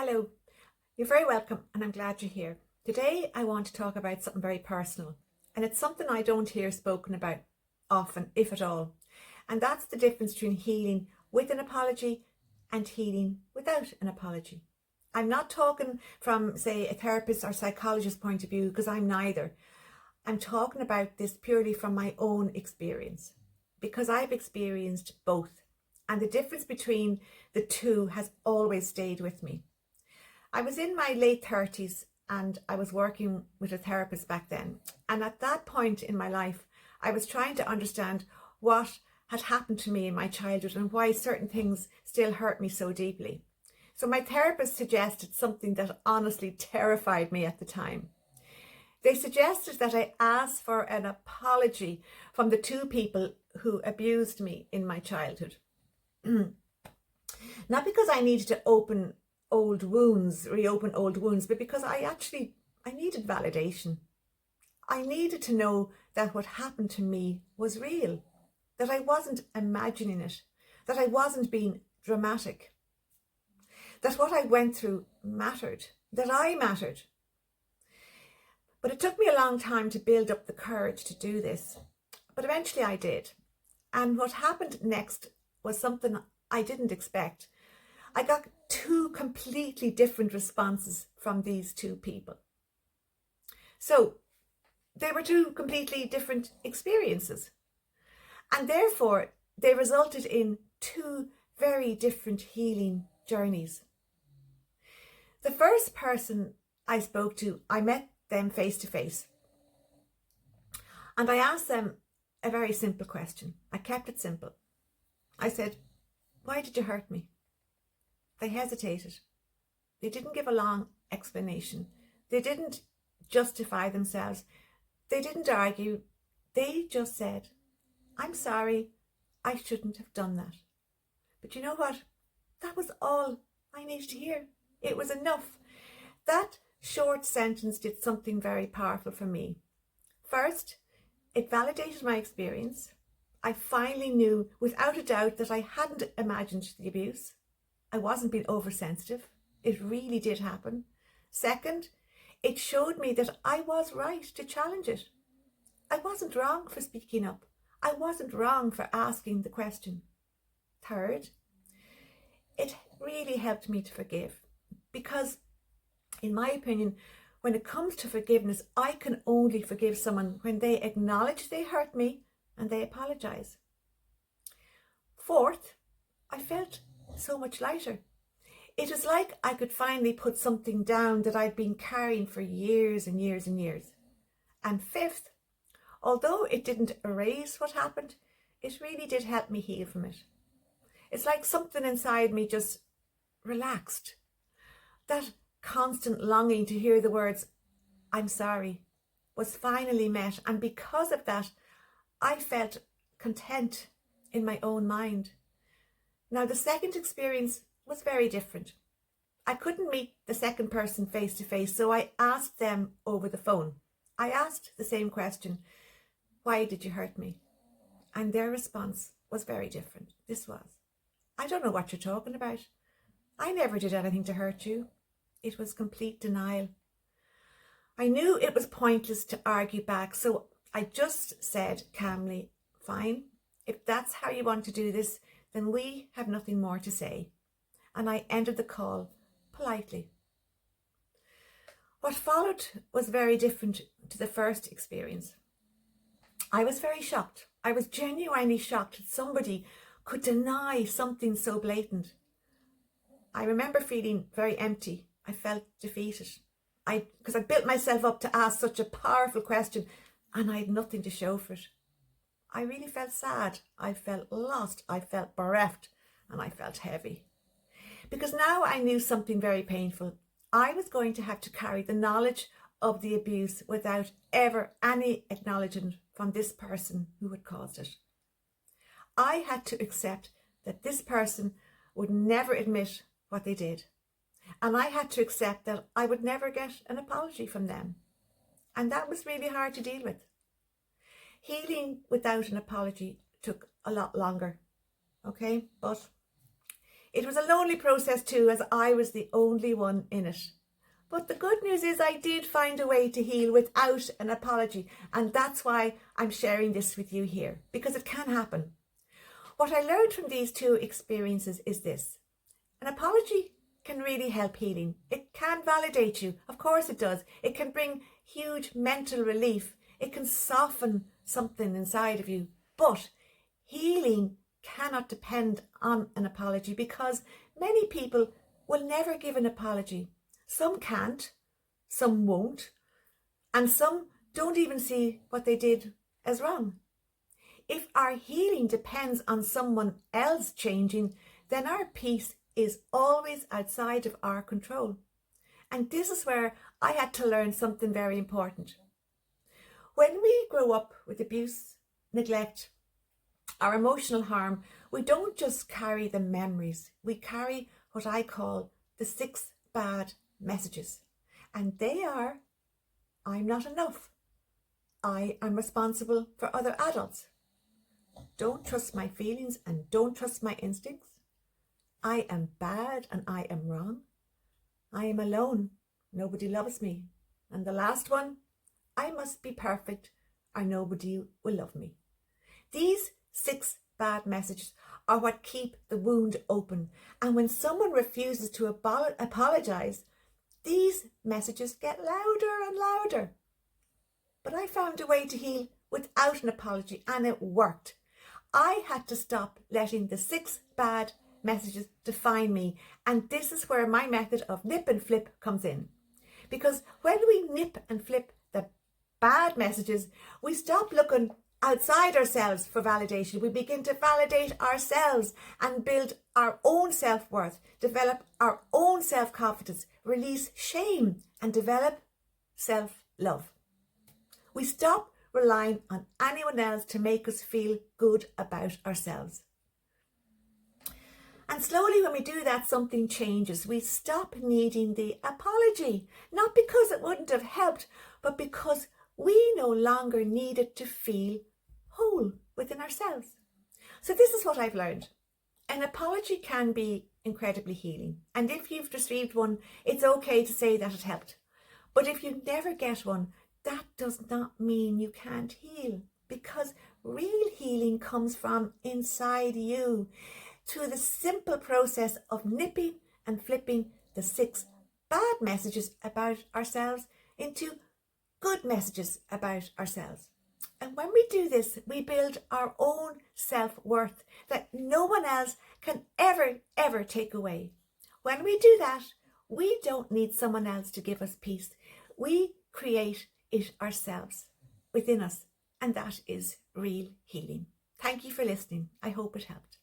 Hello, you're very welcome and I'm glad you're here. Today I want to talk about something very personal, and it's something I don't hear spoken about often, if at all. And that's the difference between healing with an apology and healing without an apology. I'm not talking from, say, a therapist or psychologist point of view, because I'm neither. I'm talking about this purely from my own experience, because I've experienced both, and the difference between the two has always stayed with me. I was in my late 30s and I was working with a therapist back then. And at that point in my life, I was trying to understand what had happened to me in my childhood and why certain things still hurt me so deeply. So my therapist suggested something that honestly terrified me at the time. They suggested that I ask for an apology from the two people who abused me in my childhood. Not because I needed to reopen old wounds, but because I needed validation. I needed to know that what happened to me was real, that I wasn't imagining it, that I wasn't being dramatic, that what I went through mattered, that I mattered. But it took me a long time to build up the courage to do this, but eventually I did. And what happened next was something I didn't expect. I got two completely different responses from these two people. So they were two completely different experiences. And therefore, they resulted in two very different healing journeys. The first person I spoke to, I met them face to face. And I asked them a very simple question. I kept it simple. I said, "Why did you hurt me?" They hesitated. They didn't give a long explanation. They didn't justify themselves. They didn't argue. They just said, "I'm sorry, I shouldn't have done that." But you know what? That was all I needed to hear. It was enough. That short sentence did something very powerful for me. First, it validated my experience. I finally knew without a doubt that I hadn't imagined the abuse. I wasn't being oversensitive. It really did happen. Second, it showed me that I was right to challenge it. I wasn't wrong for speaking up. I wasn't wrong for asking the question. Third, it really helped me to forgive, because in my opinion, when it comes to forgiveness, I can only forgive someone when they acknowledge they hurt me and they apologize. Fourth, I felt so much lighter. It was like I could finally put something down that I'd been carrying for years and years and years. And fifth, although it didn't erase what happened, it really did help me heal from it. It's like something inside me just relaxed. That constant longing to hear the words, "I'm sorry," was finally met. And because of that, I felt content in my own mind. Now, the second experience was very different. I couldn't meet the second person face to face, so I asked them over the phone. I asked the same question, "Why did you hurt me?" And their response was very different. This was, "I don't know what you're talking about. I never did anything to hurt you." It was complete denial. I knew it was pointless to argue back, so I just said calmly, "Fine, if that's how you want to do this, then we have nothing more to say." And I ended the call politely. What followed was very different to the first experience. I was very shocked. I was genuinely shocked that somebody could deny something so blatant. I remember feeling very empty. I felt defeated. Because I built myself up to ask such a powerful question and I had nothing to show for it. I really felt sad. I felt lost. I felt bereft, and I felt heavy. Because now I knew something very painful. I was going to have to carry the knowledge of the abuse without ever any acknowledgement from this person who had caused it. I had to accept that this person would never admit what they did. And I had to accept that I would never get an apology from them. And that was really hard to deal with. Healing without an apology took a lot longer, okay? But It was a lonely process too, as I was the only one in it. But the good news is I did find a way to heal without an apology, and that's why I'm sharing this with you here, because it can happen. What I learned from these two experiences is this: an apology can really help healing. It can validate you. Of course it does. It can bring huge mental relief. It can soften something inside of you. But healing cannot depend on an apology, because many people will never give an apology. Some can't, some won't, and some don't even see what they did as wrong. If our healing depends on someone else changing, then our peace is always outside of our control. And this is where I had to learn something very important. When we grow up with abuse, neglect, or emotional harm, we don't just carry the memories, we carry what I call the 6 bad messages. And they are: I'm not enough. I am responsible for other adults. Don't trust my feelings and don't trust my instincts. I am bad and I am wrong. I am alone. Nobody loves me. And the last one: I must be perfect or nobody will love me. These 6 bad messages are what keep the wound open. And when someone refuses to apologize, these messages get louder and louder. But I found a way to heal without an apology, and it worked. I had to stop letting the 6 bad messages define me. And this is where my method of nip and flip comes in. Because when we nip and flip the bad messages, we stop looking outside ourselves for validation. We begin to validate ourselves and build our own self-worth, develop our own self-confidence, release shame, and develop self-love. We stop relying on anyone else to make us feel good about ourselves. And slowly, when we do that, something changes. We stop needing the apology, not because it wouldn't have helped, but because we no longer need it to feel whole within ourselves. So this is what I've learned. An apology can be incredibly healing. And if you've received one, it's okay to say that it helped. But if you never get one, that does not mean you can't heal, because real healing comes from inside you, through the simple process of nipping and flipping the 6 bad messages about ourselves into good messages about ourselves. And when we do this, we build our own self-worth that no one else can ever take away. When we do that, we don't need someone else to give us peace. We create it ourselves within us, and that is real healing. Thank you for listening. I hope it helped.